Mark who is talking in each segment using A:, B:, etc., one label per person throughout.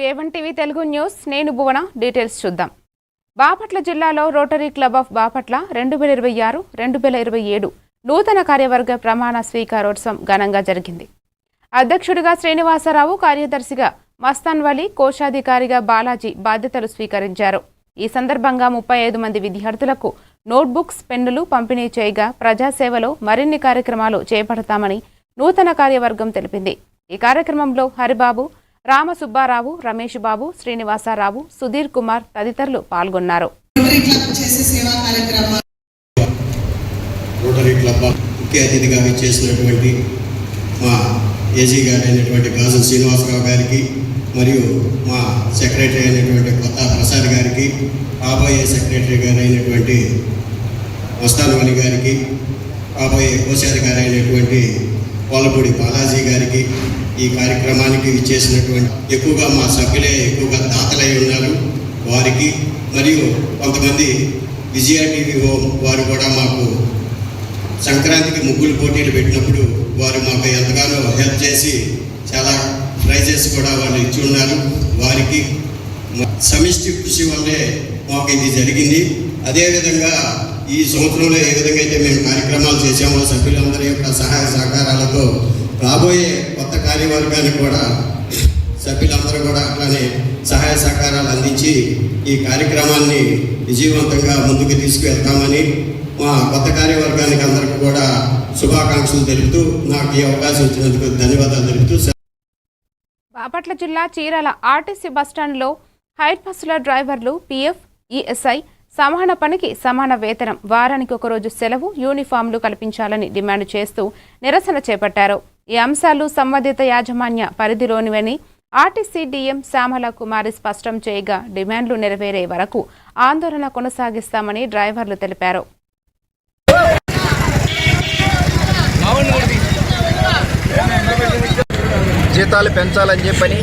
A: A1 TV Telugu news నేను భువన details చూద్దాం. బాపట్ల జిల్లాలో రోటరీ క్లబ్ ఆఫ్ బాపట్ల 2026-2027 నూతన కార్యవర్గ ప్రమాణ స్వీకారోత్సవం ఘనంగా జరిగింది. అధ్యక్షుడిగా శ్రీనివాసరావు, కార్యదర్శిగా మస్తాన్ వలి, కోశాధికారిగా బాలాజీ బాధ్యతలు స్వీకరించారు. ఈ సందర్భంగా 35 మంది విద్యార్థులకు నోట్బుక్స్, పెన్నులు పంపిణీ చేయగా ప్రజాసేవలో మరిన్ని కార్యక్రమాలు చేపడతామని నూతన కార్యవర్గం తెలిపింది. ఈ కార్యక్రమంలో హరిబాబు, రామసుబ్బారావు, రమేష్ బాబు, శ్రీనివాసరావు, సుధీర్ కుమార్ తదితరులు పాల్గొన్నారు.
B: రోటరీ క్లబ్ ముఖ్య అతిథిగా చేసినటువంటి మా ఏజీ గారు అయినటువంటి గాజు శ్రీనివాసరావు గారికి మరియు మా సెక్రటరీ అయినటువంటి కొత్త ప్రసాద్ గారికి, కాబోయే సెక్రటరీ గారు అయినటువంటి మస్తాన్ వలి గారికి, కాబోయే కోశాధికారి అయినటువంటి పోలపూడి బాలాజీ గారికి, ఈ కార్యక్రమానికి ఇచ్చేసినటువంటి ఎక్కువగా మా సభ్యులే ఎక్కువగా దాతలై ఉన్నారు వారికి, మరియు కొంతమంది విజయ టీవీ వారు కూడా మాకు సంక్రాంతికి ముగ్గులు పోటీలు పెట్టినప్పుడు వారు మాకు ఎంతగానో హెల్ప్ చేసి చాలా ప్రైజెస్ కూడా వాళ్ళు ఇచ్చి ఉన్నారు. వారికి సమిష్టి కృషి వల్లే మాకు ఇది జరిగింది. అదేవిధంగా ఈ సంవత్సరంలో ఏ విధంగా అయితే మేము కార్యక్రమాలు చేసామో సభ్యులందరి యొక్క సహాయ సహకారాలతో రాబోయే కొత్త కార్యవర్గానికి కూడా సభ్యులందరూ కూడా అట్లానే సహాయ సహకారాలు అందించి ఈ కార్యక్రమాన్ని విజయవంతంగా ముందుకు తీసుకువెళ్తామని మా కొత్త కార్యవర్గానికి అందరికీ కూడా శుభాకాంక్షలు తెలుపుతూ నాకు ఈ అవకాశం ఇచ్చినందుకు ధన్యవాదాలు తెలుపుతూ.
A: బాపట్ల జిల్లా చీరాల ఆర్టీసీ బస్టాండ్లో హైర్ బస్సుల డ్రైవర్లు PF, ESI సమాన పనికి సమాన వేతనం, వారానికి ఒకరోజు సెలవు, యూనిఫామ్లు కల్పించాలని డిమాండ్ చేస్తూ నిరసన చేపట్టారు. ఈ అంశాలు సంబంధిత యాజమాన్య పరిధిలోనివని ఆర్టీసీ DM శ్యామల కుమారి స్పష్టం చేయగా డిమాండ్లు నెరవేరే వరకు ఆందోళన కొనసాగిస్తామని డ్రైవర్లు తెలిపారు.
C: జీతాలు పెంచాలని చెప్పని,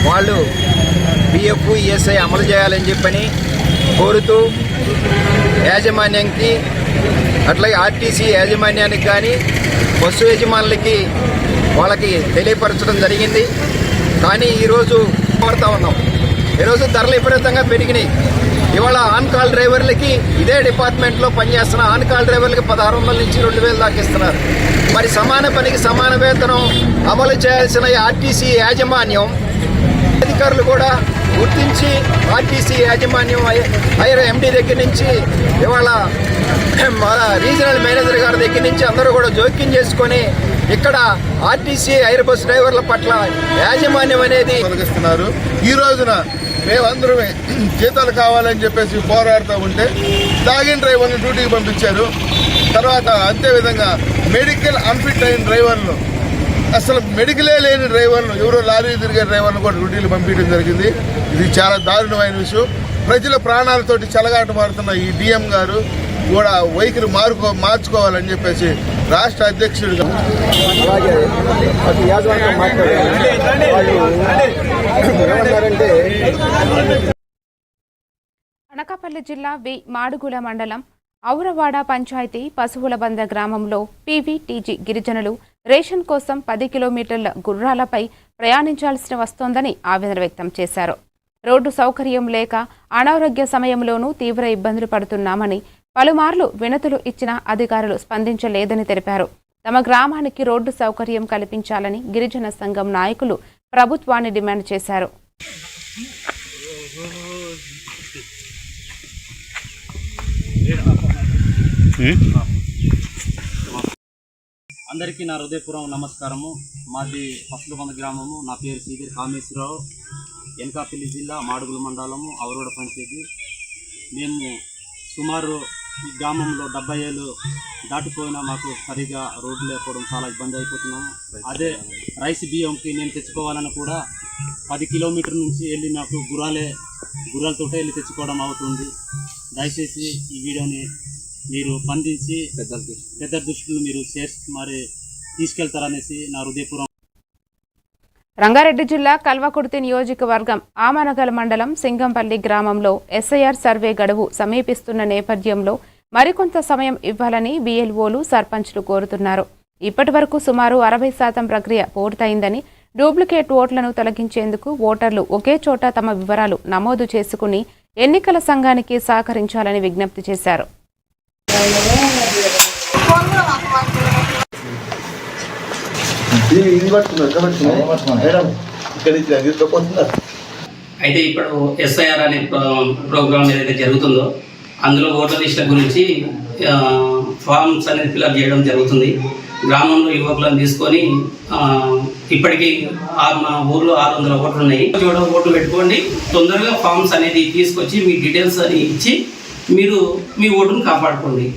C: వాళ్ళు PF, ESI అమలు చేయాలని చెప్పని కోరుతూ యాజమాన్యానికి, అట్లాగే ఆర్టీసీ యాజమాన్యానికి కానీ బస్సు యజమానులకి వాళ్ళకి తెలియపరచడం జరిగింది. కానీ ఈరోజు కోరుతా ఉన్నాం, ఈరోజు ధరలు విపరీతంగా పెరిగినాయి. ఇవాళ ఆన్ కాల్ డ్రైవర్లకి ఇదే డిపార్ట్మెంట్లో పనిచేస్తున్న ఆన్ కాల్ డ్రైవర్లకి 1600 నుంచి 2000 దాకా ఇస్తున్నారు. మరి సమాన పనికి సమాన వేతనం అమలు చేయాల్సిన ఆర్టీసీ యాజమాన్యం అధికారులు కూడా గుర్తించి ఆర్టీసీ యాజమాన్యం హైర్ MD దగ్గర నుంచి ఇవాళ రీజనల్ మేనేజర్ గారి దగ్గర నుంచి అందరూ కూడా జోక్యం చేసుకొని ఇక్కడ ఆర్టీసీ హైర్ బస్ డ్రైవర్ల పట్ల యాజమాన్యం అనేది
D: తొలగిస్తున్నారు. ఈ రోజున మేమందరమే జీతాలు కావాలని చెప్పేసి పోరాడుతూ ఉంటే తాగిన డ్రైవర్లు డ్యూటీకి పంపించారు. తర్వాత అంతేవిధంగా మెడికల్ అన్ఫిట్ అయిన డ్రైవర్లు, అసలు మెడికలే లేని డ్రైవర్లు, ఎవరో లారీ తిరిగే డ్రైవర్లు కూడా డ్యూటీలు పంపించడం జరిగింది. ఇది చాలా దారుణమైన విషయం. ప్రజల ప్రాణాలతోటి చెలగాట మారుతున్న ఈ DM గారు కూడా వైఖరి మార్చుకోవాలని చెప్పేసి రాష్ట్ర అధ్యక్షుడిగా
A: అనకాపల్లి జిల్లా మాడుగుల మండలం ఔరవాడ పంచాయతీ పశువుల బంద గ్రామంలో PVTG గిరిజనులు రేషన్ కోసం 10 కిలోమీటర్ల గుర్రాలపై ప్రయాణించాల్సి వస్తోందని ఆవేదన వ్యక్తం చేశారు. రోడ్డు సౌకర్యం లేక అనారోగ్య సమయంలోనూ తీవ్ర ఇబ్బందులు పడుతున్నామని, పలుమార్లు వినతులు ఇచ్చిన అధికారులు స్పందించలేదని తెలిపారు. తమ గ్రామానికి రోడ్డు సౌకర్యం కల్పించాలని గిరిజన సంఘం నాయకులు ప్రభుత్వాన్ని డిమాండ్ చేశారు.
E: అందరికీ నా హృదయపూర్వక నమస్కారము. మాది పసులబంద గ్రామము. నా పేరు సీగర్ కామేశ్వరరావు. ఎనకాపల్లి జిల్లా మాడుగుల మండలము ఔరవాడ పంచాయతీ. మేము సుమారు ఈ గ్రామంలో 70 ఏళ్ళు దాటిపోయినా మాకు సరిగా రోడ్లు లేకపోవడం చాలా ఇబ్బంది అయిపోతున్నాము. అదే రైస్ బియ్యంకి నేను తెచ్చుకోవాలని కూడా 10 కిలోమీటర్ల నుంచి వెళ్ళి నాకు గుర్రాలతో వెళ్ళి తెచ్చుకోవడం అవుతుంది. దయచేసి ఈ వీడియోని మీరు స్పందించి పెద్ద దృష్టిలో మీరు మరి తీసుకెళ్తారనేసి నా హృదయపూర్వక.
A: రంగారెడ్డి జిల్లా కల్వకుర్తి నియోజకవర్గం ఆమనగల్ మండలం సింగంపల్లి గ్రామంలో SIR సర్వే గడువు సమీపిస్తున్న నేపథ్యంలో మరికొంత సమయం ఇవ్వాలని BLOలు, సర్పంచ్లు కోరుతున్నారు. ఇప్పటి వరకు సుమారు 60% ప్రక్రియ పూర్తయిందని, డూప్లికేట్ ఓట్లను తొలగించేందుకు ఓటర్లు ఒకే చోట తమ వివరాలు నమోదు చేసుకుని ఎన్నికల సంఘానికి సహకరించాలని విజ్ఞప్తి చేశారు.
F: అయితే ఇప్పుడు ఎస్ఐఆర్ అనే ప్రోగ్రామ్ ఏదైతే జరుగుతుందో అందులో ఓటర్ లిస్టుల గురించి ఫామ్స్ అనేది ఫిల్అప్ చేయడం జరుగుతుంది. గ్రామంలో యువకులను తీసుకొని ఇప్పటికీ మా ఊర్లో 600 ఓట్లు ఉన్నాయి. ఓట్లు పెట్టుకోండి, తొందరగా ఫామ్స్ అనేది తీసుకొచ్చి మీ డీటెయిల్స్ అని ఇచ్చి మీరు మీ ఓటును కాపాడుకోండి.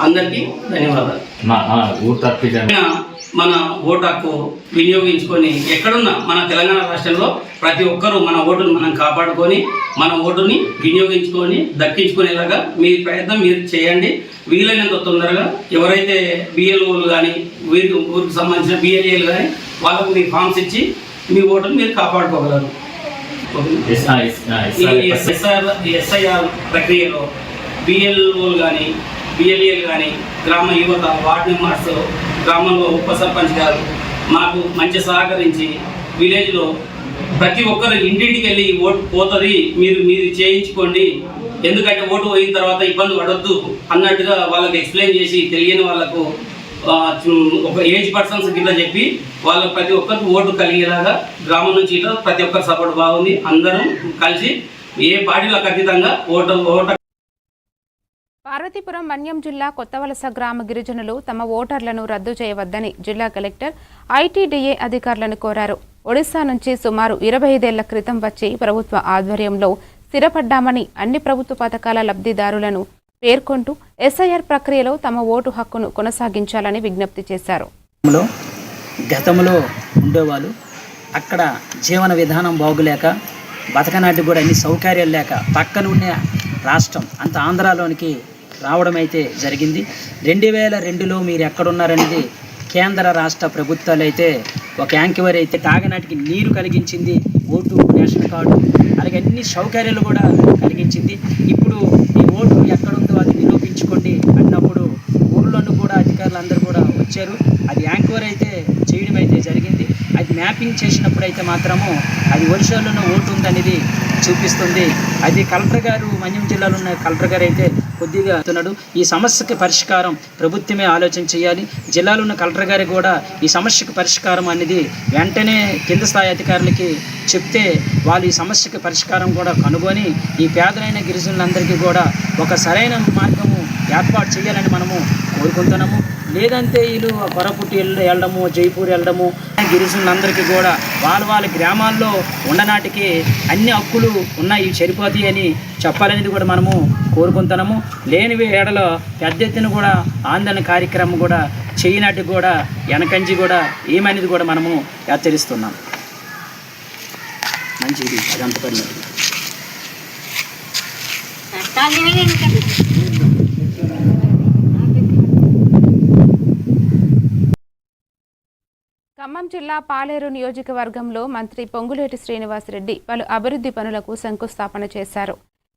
F: అందరికీ ధన్యవాదాలు. మన ఓటు హక్కు వినియోగించుకొని ఎక్కడున్నా మన తెలంగాణ రాష్ట్రంలో ప్రతి ఒక్కరూ మన ఓటును మనం కాపాడుకొని మన ఓటుని వినియోగించుకొని దక్కించుకునేలాగా మీ ప్రయత్నం మీరు చేయండి. వీలైనంత తొందరగా ఎవరైతే బిఎల్ఓలు కానీ ఊరికి సంబంధించిన బిఎల్ఏలు కానీ వాళ్ళకు మీ ఫామ్స్ ఇచ్చి మీ ఓటును మీరు కాపాడుకోగలరు. ఎస్ఐఆర్ ప్రక్రియలో బిఎల్ఓలు కానీ బిఎల్ఏలు కానీ గ్రామ యువత వార్డు మెంబర్స్ గ్రామంలో ఉప సర్పంచ్ గారు మాకు మంచి సహకరించి విలేజ్లో ప్రతి ఒక్కరు ఇంటింటికి వెళ్ళి ఓటు పోతుంది మీరు చేయించుకోండి, ఎందుకంటే ఓటు పోయిన తర్వాత ఇబ్బంది పడొద్దు అన్నట్టుగా వాళ్ళకి ఎక్స్ప్లెయిన్ చేసి తెలియని వాళ్ళకు ఒక ఏజ్ పర్సన్స్ కింద చెప్పి వాళ్ళకి ప్రతి ఒక్కరికి ఓటు కలిగేలాగా గ్రామం నుంచి ఇట్లా ప్రతి ఒక్కరి సపోర్ట్ బాగుంది. అందరం కలిసి ఏ పార్టీలకు అతీతంగా ఓటు.
A: పార్వతీపురం మన్యం జిల్లా కొత్తవలస గ్రామ గిరిజనులు తమ ఓటర్లను రద్దు చేయవద్దని జిల్లా కలెక్టర్ ఐటీడీఏ అధికారులను కోరారు. ఒడిశా నుంచి సుమారు 25 ఏళ్ల క్రితం వచ్చి ప్రభుత్వ ఆధ్వర్యంలో స్థిరపడ్డామని అన్ని ప్రభుత్వ పథకాల లబ్ధిదారులను పేర్కొంటూ ఎస్ఐఆర్ ప్రక్రియలో తమ ఓటు హక్కును కొనసాగించాలని విజ్ఞప్తి చేశారు.
G: గతంలో ఉండేవాళ్ళు అక్కడ జీవన విధానం బాగులేక బతకనాటికి కూడా అన్ని సౌకర్యాలు లేక పక్కన ఉన్న రాష్ట్రం అంత ఆంధ్రాలోనికి రావడం అయితే జరిగింది. 2002లో మీరు ఎక్కడున్నారనేది కేంద్ర రాష్ట్ర ప్రభుత్వాలు అయితే ఒక యాంకివర్ అయితే తాగనాటికి నీరు కలిగించింది, ఓటు రేషన్ కార్డు అలాగే అన్ని సౌకర్యాలు కూడా కలిగించింది. ఇప్పుడు ఈ ఓటు ఎక్కడుందో అది నిరూపించుకోండి అన్నప్పుడు ఊళ్ళోనూ కూడా అధికారులు అందరూ కూడా వచ్చారు. అది యాంకివర్ అయితే చేయడం అయితే జరిగింది. అది మ్యాపింగ్ చేసినప్పుడు అయితే మాత్రము అది ఒరిస్సాలోనే ఓటు ఉందనేది చూపిస్తుంది. అది కలెక్టర్ గారు మన్యం జిల్లాలో ఉన్న కలెక్టర్ గారు అయితే కొద్దిగా చెప్తున్నాడు. ఈ సమస్యకి పరిష్కారం ప్రభుత్వమే ఆలోచన చేయాలి. జిల్లాలో ఉన్న కలెక్టర్ గారికి కూడా ఈ సమస్యకి పరిష్కారం అనేది వెంటనే కింద స్థాయి అధికారులకి చెప్తే వాళ్ళు ఈ సమస్యకి పరిష్కారం కూడా కనుగొని ఈ పేదలైన గిరిజనులందరికీ కూడా ఒక సరైన మార్గము ఏర్పాటు చేయాలని మనము కోరుకుంటున్నాము. లేదంటే వీళ్ళు కొరపుట్టి వెళ్ళడము, జైపూర్ వెళ్ళడము, గిరిజనులందరికీ కూడా వాళ్ళ గ్రామాల్లో ఉండనాటికి అన్ని హక్కులు ఉన్నాయి, సరిపోతాయి అని చెప్పాలనేది కూడా మనము కోరుకుంటున్నాము. లేని ఏడలో పెద్ద ఎత్తున కూడా ఆందోళన కార్యక్రమం కూడా చేయనాటి కూడా వెనకంచి కూడా ఏమనేది కూడా మనము హెచ్చరిస్తున్నాం. మంచిది అదంత పని.
A: ఖమ్మం జిల్లా పాలేరు నియోజకవర్గంలో మంత్రి పొంగులేటి శ్రీనివాసరెడ్డి పలు అభివృద్ధి పనులకు శంకుస్థాపన చేశారు.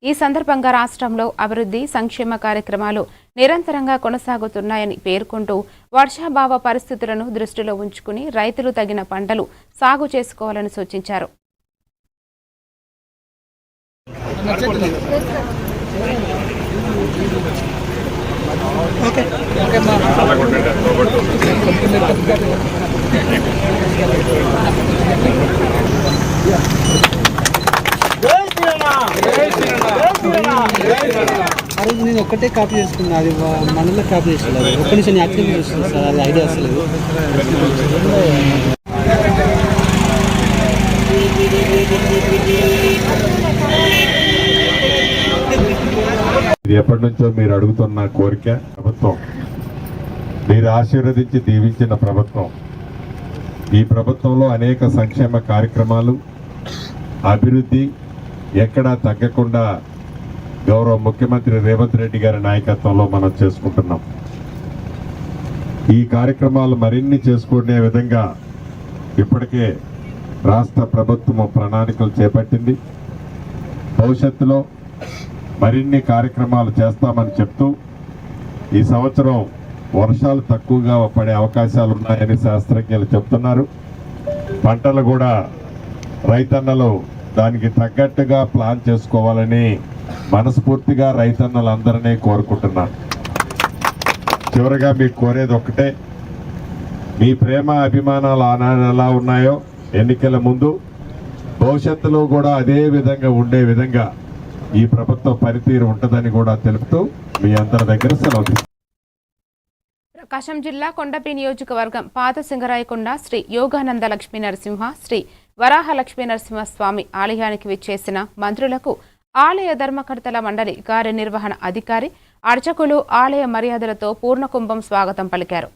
A: ఈ సందర్భంగా రాష్ట్రంలో అభివృద్ధి సంక్షేమ కార్యక్రమాలు నిరంతరంగా కొనసాగుతున్నాయని పేర్కొంటూ వర్షాభావ పరిస్థితులను దృష్టిలో ఉంచుకుని రైతులు తగిన పంటలు సాగు చేసుకోవాలని సూచించారు.
H: అరే నేను ఒక్కటే కాపీ చేసుకున్నా, అది మనలో కాపీ చేస్తున్నారు. ఒక్క నిమిషం యాక్టివ్ చేస్తుంది సార్, అది ఐడియా అసలు.
I: ఇది ఎప్పటి నుంచో మీరు అడుగుతున్న కోరిక. ప్రభుత్వం మీరు ఆశీర్వదించి దీవించిన ప్రభుత్వం. ఈ ప్రభుత్వంలో అనేక సంక్షేమ కార్యక్రమాలు, అభివృద్ధి ఎక్కడా తగ్గకుండా గౌరవ ముఖ్యమంత్రి రేవంత్ రెడ్డి గారి నాయకత్వంలో మనం చేసుకుంటున్నాం. ఈ కార్యక్రమాలు మరిన్ని చేసుకునే విధంగా ఇప్పటికే రాష్ట్ర ప్రభుత్వం ప్రణాళికలు చేపట్టింది. భవిష్యత్తులో మరిన్ని కార్యక్రమాలు చేస్తామని చెప్తూ ఈ సంవత్సరం వర్షాలు తక్కువగా పడే అవకాశాలు ఉన్నాయని శాస్త్రజ్ఞులు చెప్తున్నారు. పంటలు కూడా రైతన్నలు దానికి తగ్గట్టుగా ప్లాన్ చేసుకోవాలని మనస్ఫూర్తిగా రైతన్నలందరినీ కోరుకుంటున్నాను. చివరిగా మీకు కోరేది ఒక్కటే, మీ ప్రేమ అభిమానాలు ఆనాడు ఎలా ఉన్నాయో ఎన్నికల ముందు భవిష్యత్తులో కూడా అదే విధంగా ఉండే విధంగా ఈ ప్రభుత్వ పనితీరు ఉంటుందని కూడా తెలుపుతూ మీ అందరి దగ్గర సెలవు తీసుకుంటాను.
A: ప్రకాశం జిల్లా కొండపి నియోజకవర్గం పాత సింగరాయకొండ శ్రీ యోగానంద లక్ష్మీ నరసింహ శ్రీ వరాహ లక్ష్మీ నరసింహ స్వామి ఆలయానికి విచ్చేసిన మంత్రులకు ఆలయ ధర్మకర్తల మండలి కార్యనిర్వహణ అధికారి అర్చకులు ఆలయ మర్యాదలతో పూర్ణకుంభం స్వాగతం పలికారు.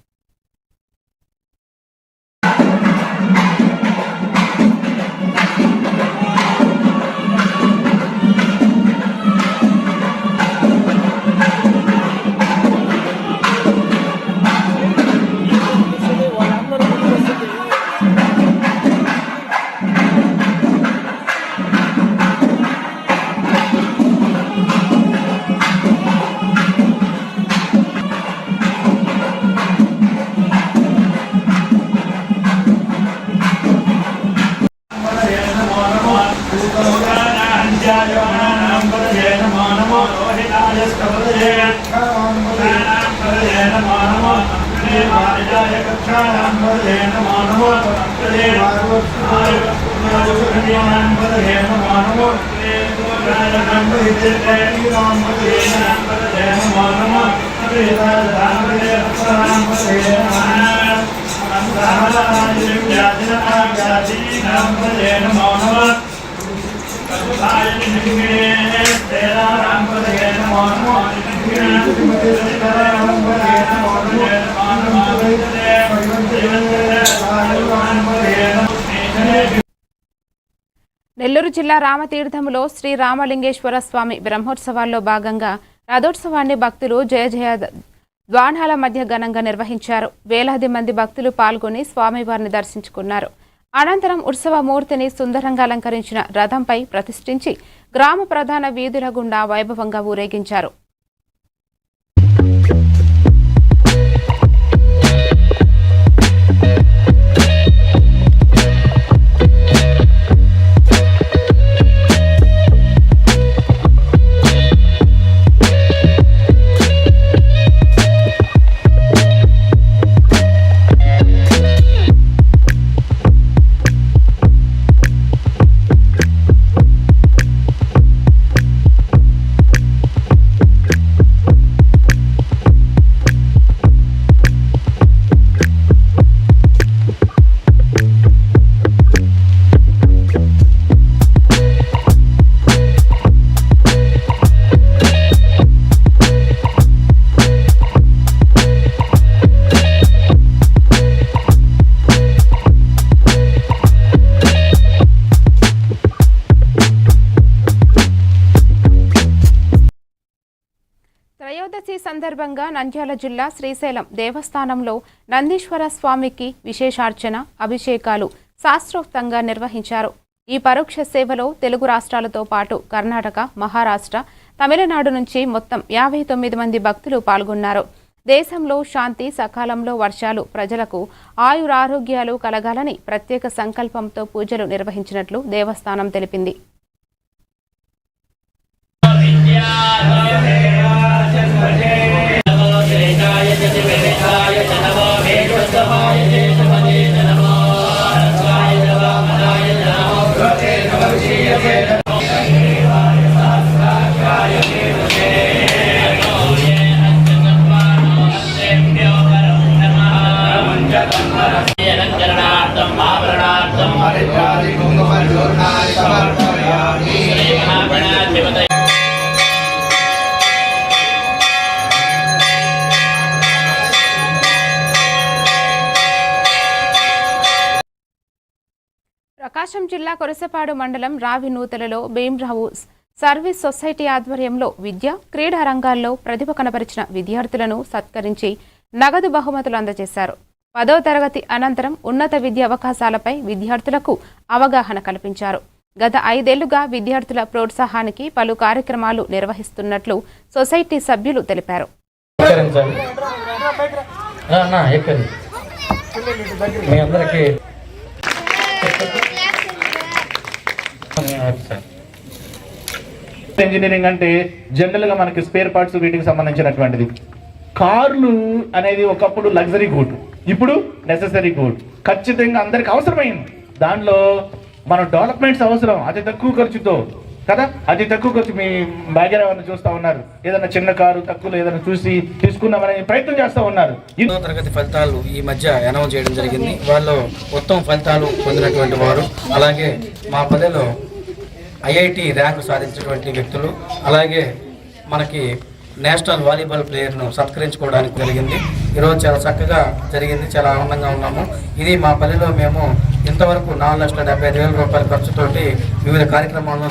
A: నెల్లూరు జిల్లా రామతీర్థములో శ్రీ రామలింగేశ్వర స్వామి బ్రహ్మోత్సవాల్లో భాగంగా రథోత్సవాన్ని భక్తులు జయ జయ ద్వానాల మధ్య ఘనంగా నిర్వహించారు. వేలాది మంది భక్తులు పాల్గొని స్వామివారిని దర్శించుకున్నారు. అనంతరం ఉత్సవమూర్తిని సుందరంగా అలంకరించిన రథంపై ప్రతిష్ఠించి గ్రామ ప్రధాన వీధుల గుండా వైభవంగా ఊరేగించారు. త్రయోదశి సందర్భంగా నంద్యాల జిల్లా శ్రీశైలం దేవస్థానంలో నందీశ్వర స్వామికి విశేషార్చన, అభిషేకాలు శాస్త్రోక్తంగా నిర్వహించారు. ఈ పరోక్ష సేవలో తెలుగు రాష్ట్రాలతో పాటు కర్ణాటక, మహారాష్ట్ర, తమిళనాడు నుంచి మొత్తం 59 మంది భక్తులు పాల్గొన్నారు. దేశంలో శాంతి, సకాలంలో వర్షాలు, ప్రజలకు ఆయురారోగ్యాలు కలగాలని ప్రత్యేక సంకల్పంతో పూజలు నిర్వహించినట్లు దేవస్థానం తెలిపింది. ప్రకాశం జిల్లా కొరసపాడు మండలం రావినూతలలో భీమ్రావు సర్వీస్ సొసైటీ ఆధ్వర్యంలో విద్య, క్రీడా రంగాల్లో ప్రతిభ కనపరిచిన విద్యార్థులను సత్కరించి నగదు బహుమతులు అందజేశారు. 10వ తరగతి అనంతరం ఉన్నత విద్య అవకాశాలపై విద్యార్థులకు అవగాహన కల్పించారు. గత 5 ఏళ్లుగా విద్యార్థుల ప్రోత్సాహానికి పలు కార్యక్రమాలు నిర్వహిస్తున్నట్లు సొసైటీ సభ్యులు తెలిపారు.
J: ఇంజనీరింగ్ అంటే జనరల్గా మనకి స్పేర్ పార్ట్స్ వీటికి సంబంధించినటువంటిది. కార్లు అనేది ఒకప్పుడు లగ్జరీ గూడ్, ఇప్పుడు నెససరీ గూడ్. ఖచ్చితంగా అందరికి అవసరమైంది. దానిలో మన డెవలప్మెంట్స్ అవసరం అతి తక్కువ ఖర్చుతో కదా, అతి తక్కువ ఖర్చు. మీ బ్యాగర్ ఎవరైనా చూస్తూ ఉన్నారు, ఏదైనా చిన్న కారు తక్కువలో ఏదైనా చూసి తీసుకుందామనే ప్రయత్నం చేస్తూ ఉన్నారు.
K: తరగతి ఫలితాలు ఈ మధ్య అనౌన్స్ చేయడం జరిగింది. వాళ్ళు ఉత్తమ ఫలితాలు పొందినటువంటి వారు, అలాగే మా పల్లెలో ఐఐటి ర్యాంకు సాధించినటువంటి వ్యక్తులు, అలాగే మనకి నేషనల్ వాలీబాల్ ప్లేయర్ను సత్కరించుకోవడానికి జరిగింది. ఈరోజు చాలా చక్కగా జరిగింది, చాలా ఆనందంగా ఉన్నాము. ఇది మా పల్లెలో మేము ఇంతవరకు 4,75,000 రూపాయల ఖర్చుతోటి వివిధ కార్యక్రమాలను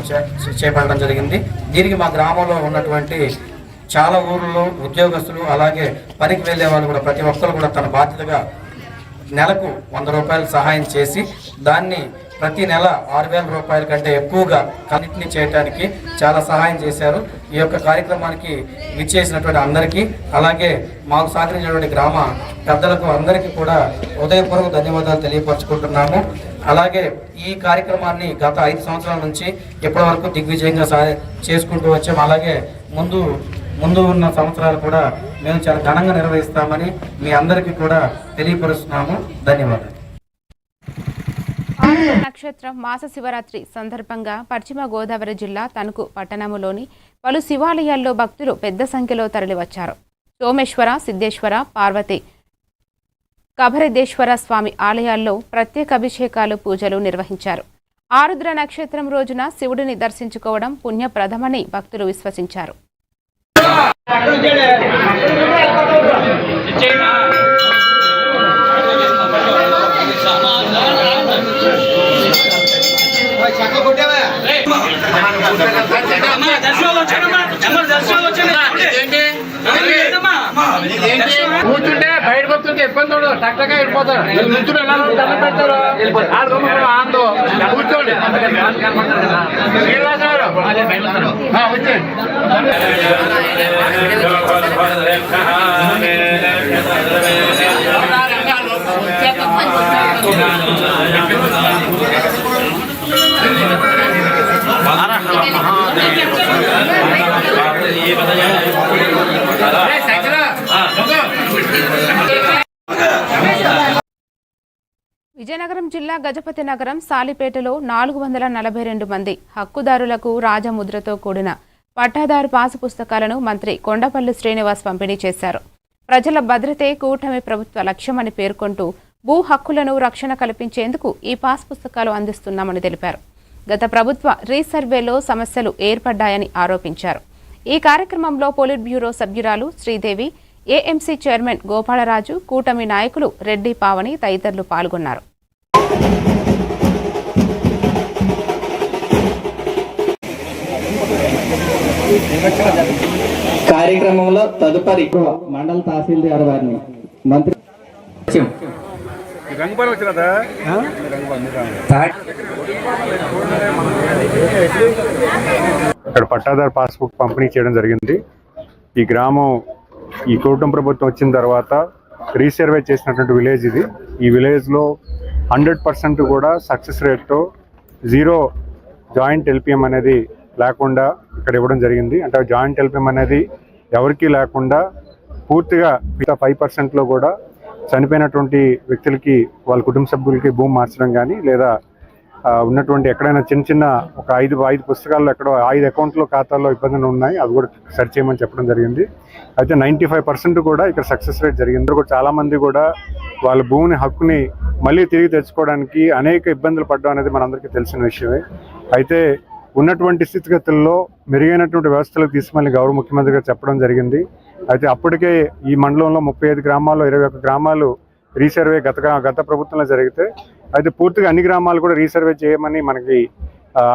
K: చేపట్టడం జరిగింది. దీనికి మా గ్రామంలో ఉన్నటువంటి చాలా ఊర్లలో ఉద్యోగస్తులు, అలాగే పనికి వెళ్ళే వాళ్ళు కూడా ప్రతి ఒక్కరు కూడా తన బాధ్యతగా నెలకు 100 రూపాయలు సహాయం చేసి దాన్ని ప్రతి నెల 6,000 రూపాయల కంటే ఎక్కువగా కన్నిటిని చేయడానికి చాలా సహాయం చేశారు. ఈ యొక్క కార్యక్రమానికి విచ్చేసినటువంటి అందరికీ, అలాగే మాకు సహకరించినటువంటి గ్రామ పెద్దలకు అందరికీ కూడా హృదయపూర్వక ధన్యవాదాలు తెలియపరచుకుంటున్నాము. అలాగే ఈ కార్యక్రమాన్ని గత 5 సంవత్సరాల నుంచి ఇప్పటి వరకు దిగ్విజయంగా చేసుకుంటూ వచ్చాము. అలాగే ముందు ఉన్న సంవత్సరాలు కూడా మేము చాలా ఘనంగా నిర్వహిస్తామని మీ అందరికీ కూడా తెలియపరుస్తున్నాము. ధన్యవాదాలు.
A: నక్షత్రం మాస శివరాత్రి సందర్భంగా పశ్చిమ గోదావరి జిల్లా తణుకు పట్టణంలోని పలు శివాలయాల్లో భక్తులు పెద్ద సంఖ్యలో తరలివచ్చారు. సోమేశ్వర, సిద్ధేశ్వర, పార్వతి, కభరదేశ్వర స్వామి ఆలయాల్లో ప్రత్యేక అభిషేకాలు, పూజలు నిర్వహించారు. ఆరుద్ర నక్షత్రం రోజున శివుడిని దర్శించుకోవడం పుణ్యప్రదమని భక్తులు విశ్వసించారు.
J: కూర్చుంటే బయటకు వస్తుంటే ఇబ్బంది ఉండదు, టక్కగా వెళ్ళిపోతారు. నుంచుని దండం పెడతారు, ఆందో కూర్చోండి. శ్రీనివాస గారు వచ్చేయండి.
A: విజయనగరం జిల్లా గజపతి నగరం సాలిపేటలో 442 మంది హక్కుదారులకు రాజముద్రతో కూడిన పట్టాదారు పాసు పుస్తకాలను మంత్రి కొండపల్లి శ్రీనివాస్ పంపిణీ చేశారు. ప్రజల భద్రతే కూటమి ప్రభుత్వ లక్ష్యమని పేర్కొంటూ భూ హక్కులను రక్షణ కల్పించేందుకు ఈ పాస్ పుస్తకాలు అందిస్తున్నామని తెలిపారు. గత ప్రభుత్వ రీసర్వేలో సమస్యలు ఏర్పడ్డాయని ఆరోపించారు. ఈ కార్యక్రమంలో పోలిట్ బ్యూరో సభ్యురాలు శ్రీదేవి, ఏఎంసీ చైర్మన్ గోపాలరాజు, కూటమి నాయకులు రెడ్డి, పావని తదితరులు పాల్గొన్నారు.
K: కార్యక్రమంలో తదుపరి మండల తహసీల్దార్ వారిని మంత్రి
L: ఇక్కడ పట్టాదారు పాస్బుక్ పంపిణీ చేయడం జరిగింది. ఈ గ్రామం ఈ కూటమి ప్రభుత్వం వచ్చిన తర్వాత రీసర్వే చేసినటువంటి విలేజ్ ఇది. ఈ విలేజ్లో 100% కూడా సక్సెస్ రేట్తో 0 జాయింట్ ఎల్పిఎం అనేది లేకుండా ఇక్కడ ఇవ్వడం జరిగింది. అంటే జాయింట్ ఎల్పిఎం అనేది ఎవరికీ లేకుండా పూర్తిగా 5%లో కూడా చనిపోయినటువంటి వ్యక్తులకి వాళ్ళ కుటుంబ సభ్యులకి భూమి మార్చడం కానీ, లేదా ఉన్నటువంటి ఎక్కడైనా చిన్న ఒక 5 పుస్తకాల్లో ఎక్కడో 5 అకౌంట్లో ఖాతాల్లో ఇబ్బందులు ఉన్నాయి, అవి కూడా సరి చేయమని చెప్పడం జరిగింది. అయితే 95% కూడా ఇక్కడ సక్సెస్ రేట్ జరిగింది. కూడా చాలామంది కూడా వాళ్ళ భూమిని హక్కుని మళ్ళీ తిరిగి తెచ్చుకోవడానికి అనేక ఇబ్బందులు పడడం అనేది మనందరికీ తెలిసిన విషయమే. అయితే ఉన్నటువంటి స్థితిగతుల్లో మెరుగైనటువంటి వ్యవస్థలకు తీసుకెళ్ళి గౌరవ ముఖ్యమంత్రి గారు చెప్పడం జరిగింది. అయితే అప్పటికే ఈ మండలంలో 35 గ్రామాల్లో 21 గ్రామాలు రీసర్వే గత ప్రభుత్వంలో జరిగితే, అయితే పూర్తిగా అన్ని గ్రామాలు కూడా రీసర్వే చేయమని మనకి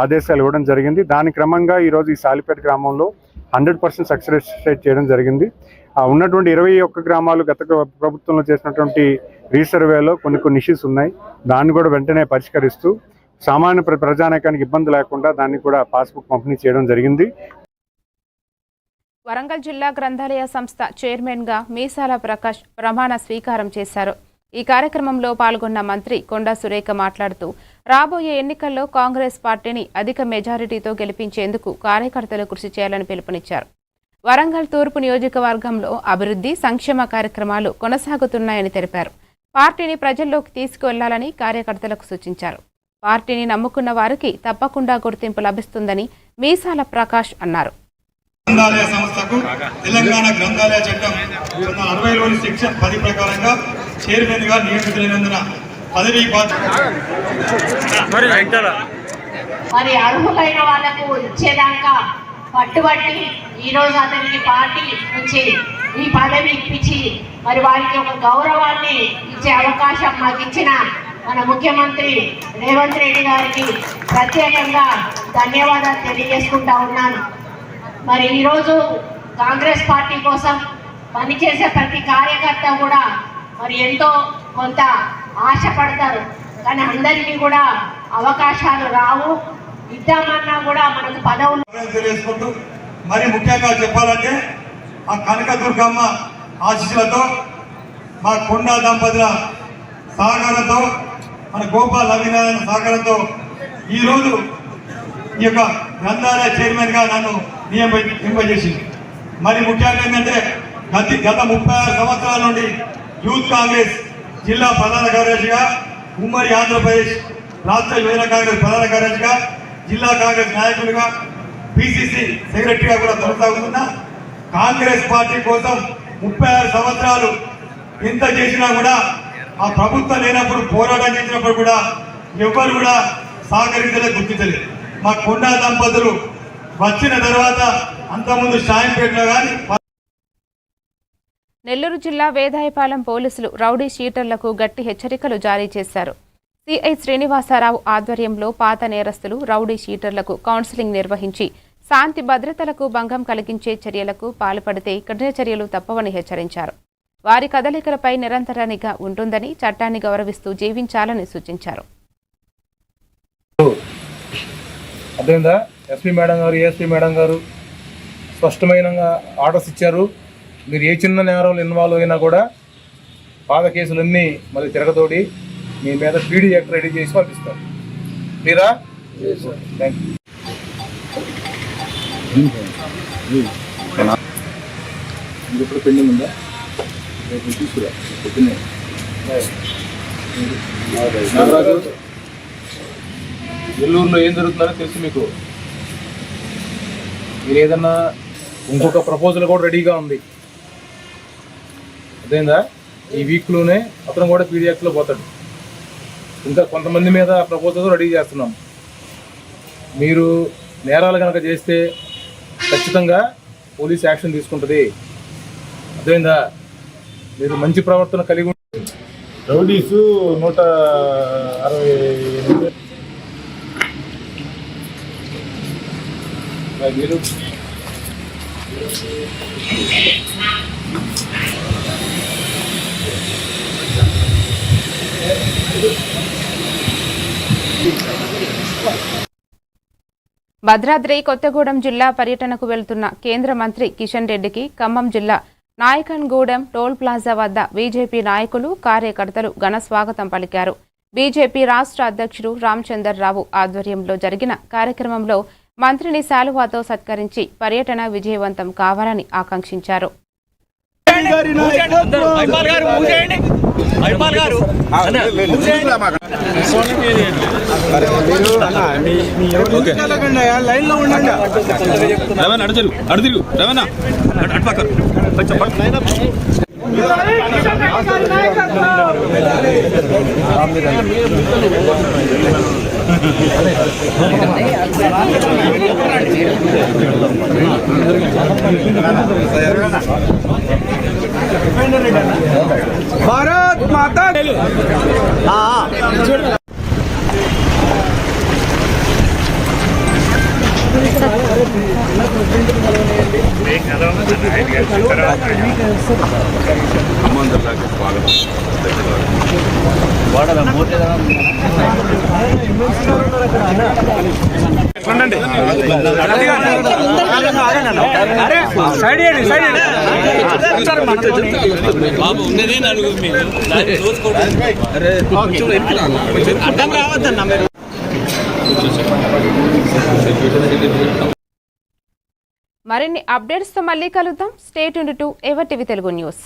L: ఆదేశాలు ఇవ్వడం జరిగింది. దాని క్రమంగా ఈరోజు ఈ సాలిపేట గ్రామంలో 100% సక్సెస్ రేట్ చేయడం జరిగింది. ఉన్నటువంటి 21 గ్రామాలు గత ప్రభుత్వంలో చేసినటువంటి రీసర్వేలో కొన్ని ఇష్యూస్ ఉన్నాయి. దాన్ని కూడా వెంటనే పరిష్కరిస్తూ సామాన్య ప్రజానీకానికి ఇబ్బంది లేకుండా దాన్ని కూడా పాస్బుక్ పంపిణీ చేయడం జరిగింది.
A: వరంగల్ జిల్లా గ్రంథాలయ సంస్థ చైర్మన్గా మీసాల ప్రకాష్ ప్రమాణ స్వీకారం చేశారు. ఈ కార్యక్రమంలో పాల్గొన్న మంత్రి కొండా సురేఖ మాట్లాడుతూ రాబోయే ఎన్నికల్లో కాంగ్రెస్ పార్టీని అధిక మెజారిటీతో గెలిపించేందుకు కార్యకర్తలు కృషి చేయాలని పిలుపునిచ్చారు. వరంగల్ తూర్పు నియోజకవర్గంలో అభివృద్ధి సంక్షేమ కార్యక్రమాలు కొనసాగుతున్నాయని తెలిపారు. పార్టీని ప్రజల్లోకి తీసుకువెళ్లాలని కార్యకర్తలకు సూచించారు. పార్టీని నమ్ముకున్న వారికి తప్పకుండా గుర్తింపు లభిస్తుందని మీసాల ప్రకాష్ అన్నారు.
M: గ్రంథాలయ సంస్థకు తెలంగాణ గ్రంథాలయ చట్టం 1960లోని సెక్షన్ 10 ప్రకారంగా చైర్మన్ గా నియమితులైనందున పదవీ
N: మరి అర్హులైన వాళ్లకు ఇచ్చేదాకా పట్టుబట్టి ఈరోజు అతనికి పార్టీ నుంచి ఈ పదవి ఇప్పించి మరి వారికి ఒక గౌరవాన్ని ఇచ్చే అవకాశం మాకు ఇచ్చిన మన ముఖ్యమంత్రి రేవంత్ రెడ్డి గారికి ప్రత్యేకంగా ధన్యవాదాలు తెలియజేసుకుంటా ఉన్నాను. మరి ఈరోజు కాంగ్రెస్ పార్టీ కోసం పనిచేసే ప్రతి కార్యకర్త కూడా మరి ఎంతో కొంత ఆశపడతారు. కానీ అందరికీ కూడా అవకాశాలు రావు. ఇద్దామన్నా కూడా మనకు పదవులు
M: తెలియజేసుకుంటూ మరి ముఖ్యంగా చెప్పాలంటే ఆ కనకదుర్గమ్మ ఆశీస్సులతో మా కొండా దంపతుల సహకారంతో మన గోపాల్ అవినారాయణ సహకారంతో ఈరోజు ఈ యొక్క గ్రంథాలయ చైర్మన్గా నన్ను నియమింపజేసింది. మరి ముఖ్యంగా ఏంటంటే గత 36 సంవత్సరాల నుండి యూత్ కాంగ్రెస్ జిల్లా ప్రధాన కార్యదర్శిగా, ఉమ్మడి ఆంధ్రప్రదేశ్ రాష్ట్ర యువజన కాంగ్రెస్ ప్రధాన కార్యదర్శిగా, జిల్లా కాంగ్రెస్ నాయకులుగా, పిసిసి సెక్రటరీగా కూడా కొనసాగుతున్నా. కాంగ్రెస్ పార్టీ కోసం 36 సంవత్సరాలు ఎంత చేసినా కూడా ఆ ప్రభుత్వం లేనప్పుడు పోరాటం చేసినప్పుడు కూడా ఎవరు కూడా సహకరించలేదు, గుర్తించలేదు. మా కొండా దంపతులు వచ్చిన తర్వాత అంతకుముందు షాయింపేటలో కానీ.
A: నెల్లూరు జిల్లా వేదాయపాలెం పోలీసులు రౌడీ షీటర్లకు గట్టి హెచ్చరికలు జారీ చేశారు. సిఐ శ్రీనివాసరావు ఆధ్వర్యంలో పాత నేరస్తులు రౌడీ షీటర్లకు కౌన్సిలింగ్ నిర్వహించి శాంతి భద్రతలకు భంగం కలిగించే చర్యలకు పాల్పడితే కఠిన చర్యలు తప్పవని హెచ్చరించారు. వారి కదలికలపై నిరంతర నిఘా ఉంటుందని, చట్టాన్ని గౌరవిస్తూ జీవించాలని సూచించారు.
O: అదేందా ఎస్పీ మేడం గారు, ఏఎస్పీ మేడం గారు స్పష్టమైన ఆర్డర్స్ ఇచ్చారు. మీరు ఏ చిన్న నేరంలో ఇన్వాల్వ్ అయినా కూడా పాత కేసులన్నీ మళ్ళీ తిరగతోడి మీ మీద పీడీ యాక్ట్ రెడీ చేసి పంపిస్తారు. మీరా? Thank you. ఇప్పుడు పెండింగ్ ఉందా? తీసుకురా. నెల్లూరులో ఏం జరుగుతుందో తెలుసు మీకు. మీరు ఏదన్నా ఇంకొక ప్రపోజల్ కూడా రెడీగా ఉంది. అదేందా ఈ వీక్లోనే అతను కూడా పీడియాక్లో పోతాడు. ఇంకా కొంతమంది మీద ప్రపోజల్ రెడీ చేస్తున్నాం. మీరు నేరాలు కనుక చేస్తే ఖచ్చితంగా పోలీస్ యాక్షన్ తీసుకుంటుంది. అదేందా మీరు మంచి ప్రవర్తన కలిగి రౌడీసు 168 మీరు
A: భద్రాద్రి కొత్తగూడెం జిల్లా పర్యటనకు వెళ్తున్న కేంద్ర మంత్రి కిషన్ రెడ్డికి ఖమ్మం జిల్లా నాయకన్గూడెం టోల్ ప్లాజా వద్ద బీజేపీ నాయకులు, కార్యకర్తలు ఘన స్వాగతం పలికారు. బీజేపీ రాష్ట్ర అధ్యక్షుడు రామచందర్రావు ఆధ్వర్యంలో జరిగిన కార్యక్రమంలో మంత్రిని శాలువాతో సత్కరించి పర్యటన విజయవంతం కావాలని ఆకాంక్షించారు.
P: భారత్ మాతా
Q: బాబు ఉన్నదే నలుగురు మీరు అర్థం రావద్దన్నా మీరు.
A: మరిన్ని అప్డేట్స్తో మళ్ళీ కలుద్దాం. Stay tuned to ever TV Telugu news.